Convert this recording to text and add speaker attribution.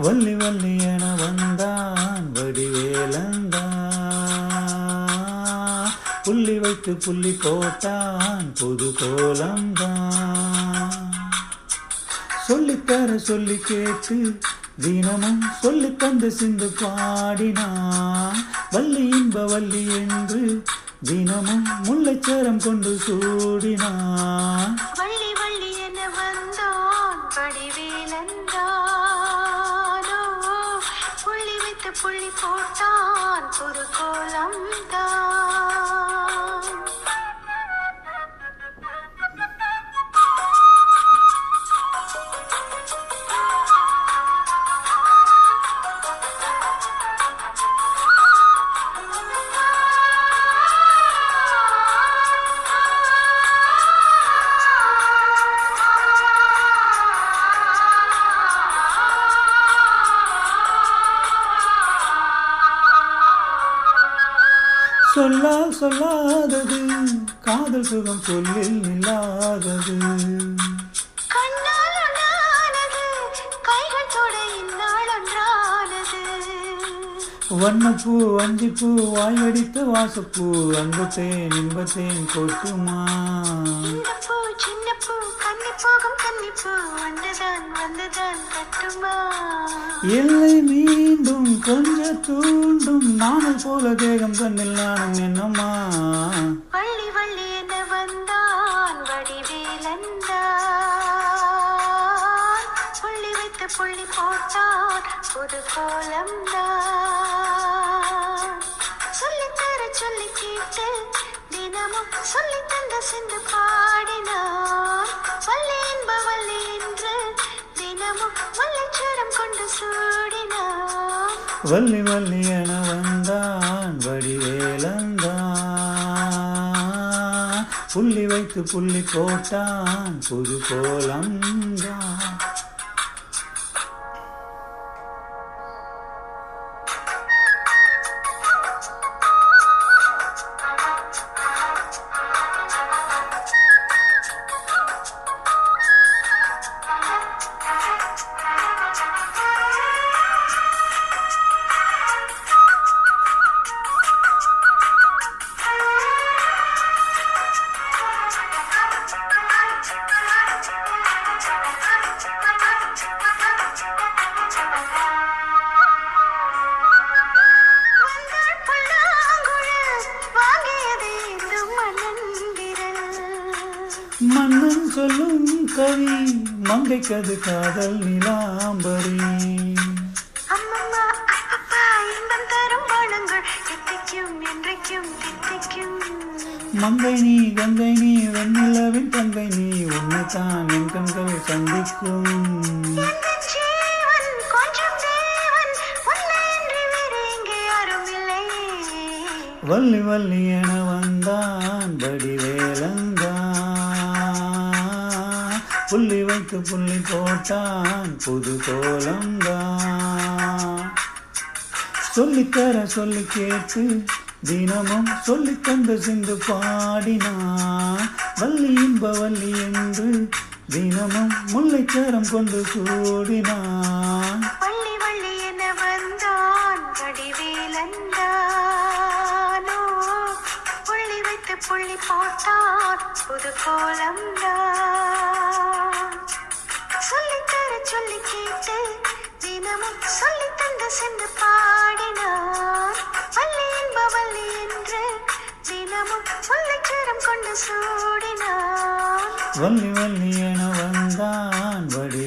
Speaker 1: வள்ளி வள்ளி என வந்தான் வடிவேலந்தான், புள்ளி வைத்து புள்ளி போட்டான் புது கோலம்தான். சொல்லித்தர சொல்லி கேட்டு தினமும் சொல்லி தந்து சிந்து பாடினான், வள்ளி இன்ப வள்ளி என்று தினமும் முல்லைச்சரம் கொண்டு சூடினான்.
Speaker 2: வள்ளி வள்ளி என வந்தான் வடிவேலந்தானோ, புள்ளி வைத்து புள்ளி போட்டான் புது கோலம்தான்.
Speaker 1: சொல்லால் சொல்லாதது காதல் சுகம் சொல்லில் நில்லாதது,
Speaker 2: கண்ணால் ஒன்றானது கைகள் தொட இந்நாள் ஒன்றானது.
Speaker 1: வண்ணப்பூ வஞ்சிப்பூ வாயடித்த வாசப்பூ அன்பத்தேன் இன்பத்தேன் கொட்டுமா.
Speaker 2: இந்த பூ சின்ன பூ கன்னி போகும் கன்னிப்பூ வந்துதான் வந்துதான் கட்டுமா.
Speaker 1: எல்லை மீண்டும் கொஞ்ச தூண்டும் நாணல் போல தேகம் கண்ணில் நானும் என்னம்மா.
Speaker 2: வள்ளி வள்ளி என வந்தான் வடிவேலந்தான், புள்ளி வைத்து புள்ளி போட்டான் புது கோலம்தான். சொல்லித்தர சொல்லி கேட்டு தினமும் சொல்லி தந்த சிந்து பாடினான், வள்ளி இன்ப வள்ளி என்று தினமும் முல்லைச்சரம் கொண்டு சூடினான்.
Speaker 1: வள்ளி வள்ளி என வந்தான் வடிவேலந்தான், புள்ளி வைத்து புள்ளி போட்டான் புது கோலம்தான். மன்னன் சொல்லும் கவி மங்கைக்கது காதல் நிலாம்பரி.
Speaker 2: அம்மம்மா அப்பப்பா இன்பம் தரும் பானங்கள் தித்திக்கும் என்றைக்கும் தித்திக்கும்.
Speaker 1: மங்கை நீ கங்கை நீ வெண்ணிலவின் தங்கை நீ, உன்னைத்தான் என் கண்கள் சந்திக்கும்.
Speaker 2: எந்தன் ஜீவன் கொஞ்சம் தேவன், உன்னை இன்றி வேறு இங்கே யாரும் இல்லை.
Speaker 1: வள்ளி வள்ளி என வந்தான் வடிவேலந்தான், புள்ளி வைத்து புள்ளி போட்டான் புது கோலம்தான். சொல்லித்தர சொல்லி கேட்டு தினமும் சொல்லி தந்து சிந்து பாடினான், வள்ளி இன்ப வள்ளி என்று தினமும் முல்லைச்சரம் கொண்டு சூடினான்.
Speaker 2: வள்ளி வள்ளி என வந்தான் வடிவேலந்தானோ, புள்ளி வைத்து புள்ளி போட்டான் புது கோலம்தான். சொல்லித்தர சொல்லி கேட்டு தினமும் சொல்லி தந்து சென்று பாடினான், வள்ளி இன்ப வள்ளி என்று தினமும் முல்லைச்சரம் கொண்டு சூடினான்.
Speaker 1: வள்ளி வள்ளி என வந்தான் வடி